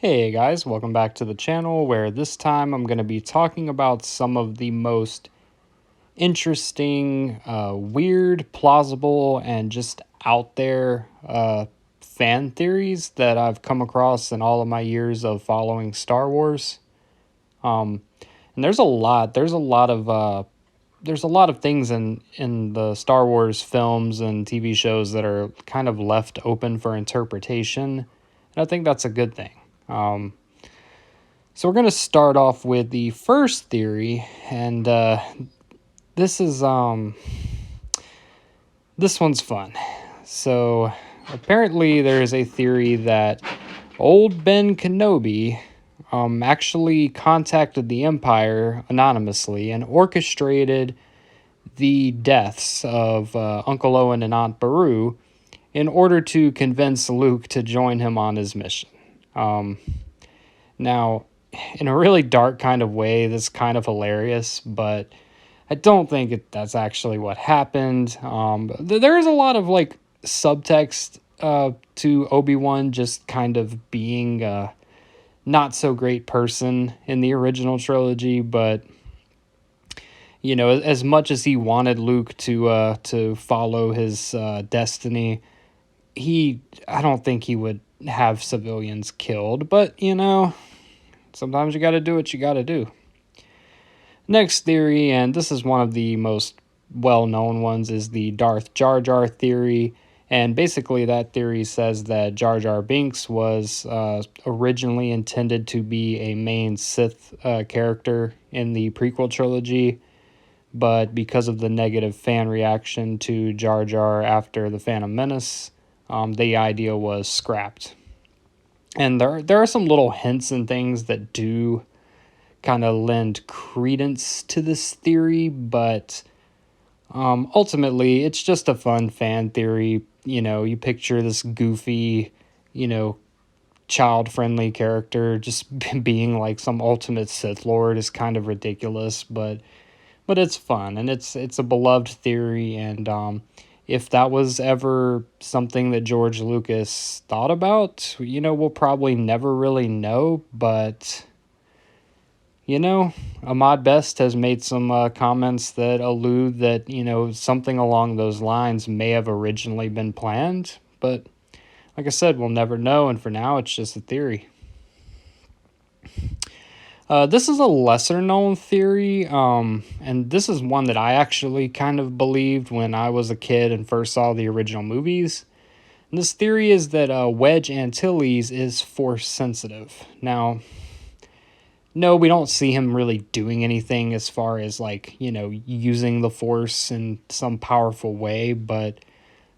Hey guys, welcome back to the channel where this time I'm going to be talking about some of the most interesting, weird, plausible, and just out there fan theories that I've come across in all of my years of following Star Wars. Um, and there's a lot of things in the Star Wars films and TV shows that are kind of left open for interpretation, and I think that's a good thing. So we're going to start off with the first theory, and this is this one's fun. So apparently there is a theory that old Ben Kenobi actually contacted the Empire anonymously and orchestrated the deaths of Uncle Owen and Aunt Beru in order to convince Luke to join him on his mission. Now, in a really dark kind of way, this is kind of hilarious, but I don't think that's actually what happened. There is a lot of like subtext to Obi-Wan just kind of being a not so great person in the original trilogy, but you know, as much as he wanted Luke to follow his destiny, I don't think he would have civilians killed, but you know, sometimes you got to do what you got to do. Next theory, and this is one of the most well-known ones, is the Darth Jar Jar theory. And basically that theory says that Jar Jar Binks was originally intended to be a main Sith character in the prequel trilogy, but because of the negative fan reaction to Jar Jar after The Phantom Menace, the idea was scrapped. And there are some little hints and things that do kind of lend credence to this theory, but ultimately it's just a fun fan theory. You know, you picture this goofy, you know, child-friendly character just being like some ultimate Sith Lord is kind of ridiculous, but it's fun, and it's a beloved theory. And if that was ever something that George Lucas thought about, you know, we'll probably never really know. But you know, Ahmad Best has made some comments that allude that, you know, something along those lines may have originally been planned. But like I said, we'll never know, and for now, it's just a theory. This is a lesser known theory, and this is one that I actually kind of believed when I was a kid and first saw the original movies. And this theory is that Wedge Antilles is force sensitive. Now, no, we don't see him really doing anything as far as, like, you know, using the force in some powerful way, but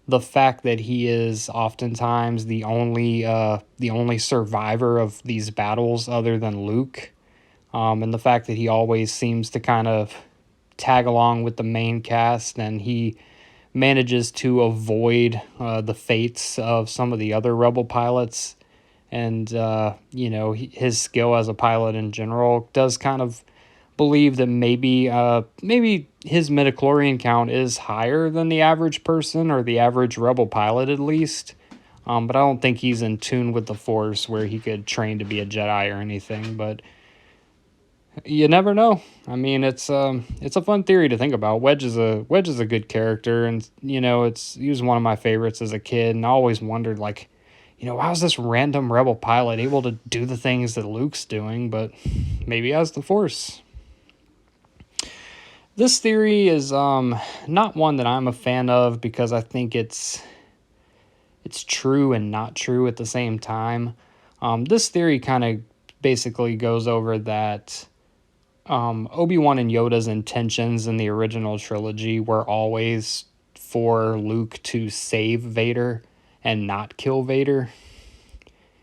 the fact that he is oftentimes the only survivor of these battles other than Luke, and the fact that he always seems to kind of tag along with the main cast, and he manages to avoid the fates of some of the other Rebel pilots, and you know, his skill as a pilot in general does kind of believe that maybe his midichlorian count is higher than the average person, or the average Rebel pilot at least. But I don't think he's in tune with the Force where he could train to be a Jedi or anything. But you never know. I mean, it's a fun theory to think about. Wedge is a good character, and you know, he was one of my favorites as a kid, and I always wondered, like, you know, how's this random Rebel pilot able to do the things that Luke's doing? But maybe he has the Force. This theory is not one that I'm a fan of, because I think it's true and not true at the same time. This theory kind of basically goes over that Obi-Wan and Yoda's intentions in the original trilogy were always for Luke to save Vader and not kill Vader,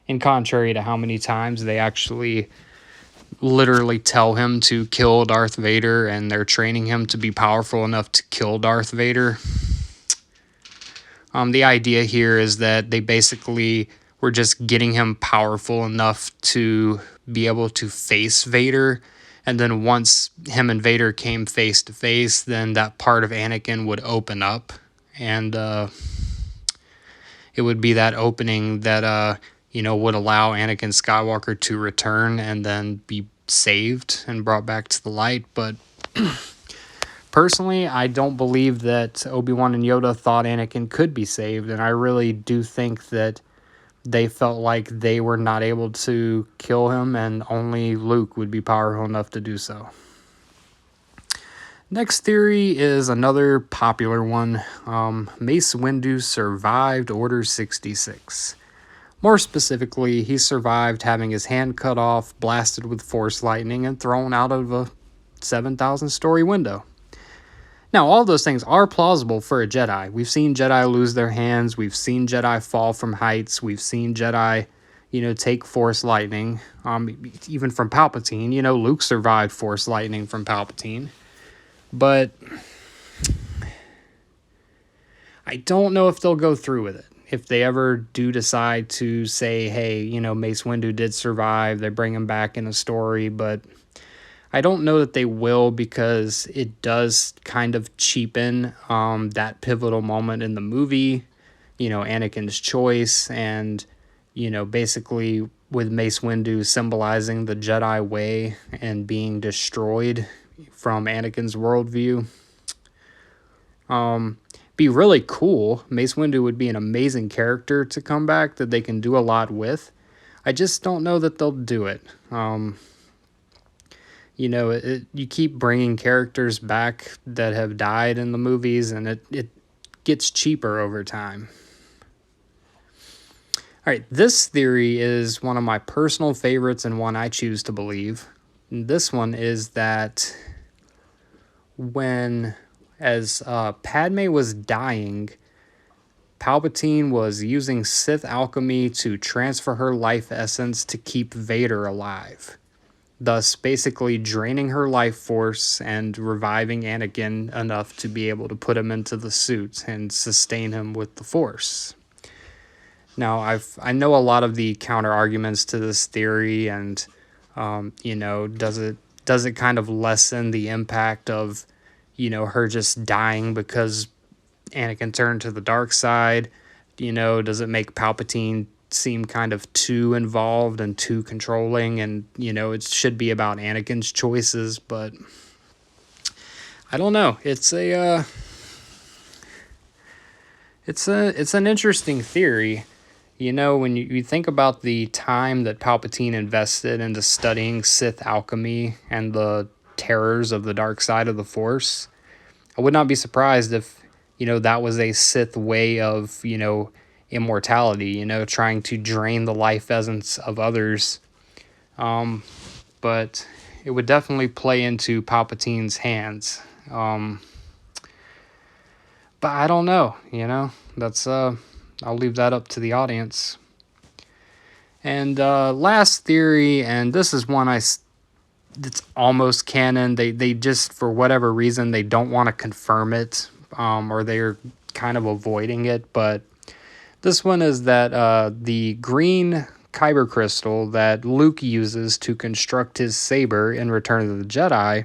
in contrary to how many times they actually literally tell him to kill Darth Vader, and they're training him to be powerful enough to kill Darth Vader. The idea here is that they basically were just getting him powerful enough to be able to face Vader, and then once him and Vader came face to face, then that part of Anakin would open up, and it would be that opening that would allow Anakin Skywalker to return and then be saved and brought back to the light. But personally, I don't believe that Obi-Wan and Yoda thought Anakin could be saved, and I really do think that they felt like they were not able to kill him, and only Luke would be powerful enough to do so. Next theory is another popular one. Mace Windu survived Order 66. More specifically, he survived having his hand cut off, blasted with Force lightning, and thrown out of a 7,000-story window. Now, all those things are plausible for a Jedi. We've seen Jedi lose their hands. We've seen Jedi fall from heights. We've seen Jedi, take Force lightning, even from Palpatine. Luke survived Force lightning from Palpatine. But I don't know if they'll go through with it. If they ever do decide to say, hey, Mace Windu did survive, they bring him back in a story, but I don't know that they will, because it does kind of cheapen that pivotal moment in the movie, Anakin's choice, and, basically with Mace Windu symbolizing the Jedi way and being destroyed from Anakin's worldview. Be really cool. Mace Windu would be an amazing character to come back that they can do a lot with. I just don't know that they'll do it. You keep bringing characters back that have died in the movies, and it gets cheaper over time. All right, this theory is one of my personal favorites and one I choose to believe. And this one is that as Padme was dying, Palpatine was using Sith alchemy to transfer her life essence to keep Vader alive, thus basically draining her life force and reviving Anakin enough to be able to put him into the suit and sustain him with the Force. Now, I know a lot of the counter arguments to this theory, and does it kind of lessen the impact of her just dying because Anakin turned to the dark side? Does it make Palpatine seem kind of too involved and too controlling, and it should be about Anakin's choices? But I don't know. It's an interesting theory. When you think about the time that Palpatine invested into studying Sith alchemy and the terrors of the dark side of the Force, I would not be surprised if that was a Sith way of immortality, trying to drain the life essence of others. But it would definitely play into Palpatine's hands. But I don't know, that's, I'll leave that up to the audience. And last theory, and this is one it's almost canon. They just, for whatever reason, they don't want to confirm it, or they're kind of avoiding it. But this one is that the green kyber crystal that Luke uses to construct his saber in Return of the Jedi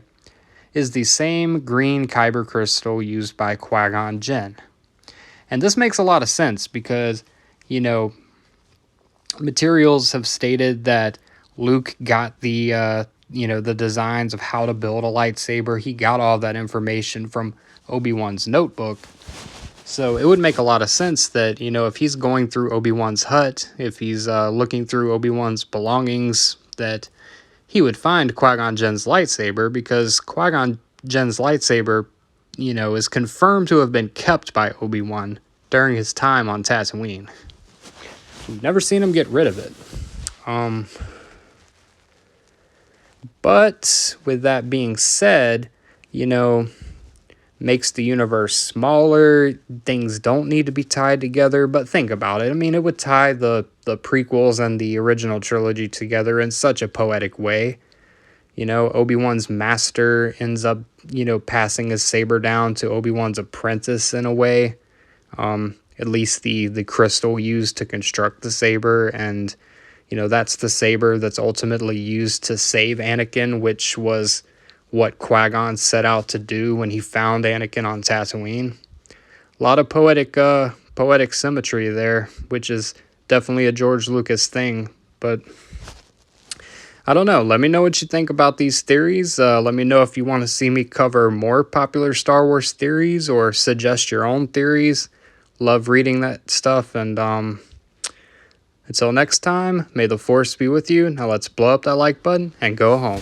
is the same green kyber crystal used by Qui-Gon Jinn. And this makes a lot of sense because, materials have stated that Luke got the designs of how to build a lightsaber. He got all that information from Obi-Wan's notebook. So it would make a lot of sense that, if he's going through Obi-Wan's hut, if he's looking through Obi-Wan's belongings, that he would find Qui-Gon Jinn's lightsaber, because Qui-Gon Jinn's lightsaber, is confirmed to have been kept by Obi-Wan during his time on Tatooine. We've never seen him get rid of it. But with that being said, makes the universe smaller. Things don't need to be tied together, but think about it. It would tie the prequels and the original trilogy together in such a poetic way. Obi-Wan's master ends up, passing his saber down to Obi-Wan's apprentice in a way. At least the crystal used to construct the saber, and that's the saber that's ultimately used to save Anakin, which was what Qui-Gon set out to do when he found Anakin on Tatooine. A lot of poetic symmetry there, which is definitely a George Lucas thing. But I don't know. Let me know what you think about these theories. Let me know if you want to see me cover more popular Star Wars theories or suggest your own theories. Love reading that stuff. And until next time, may the Force be with you. Now let's blow up that like button and go home.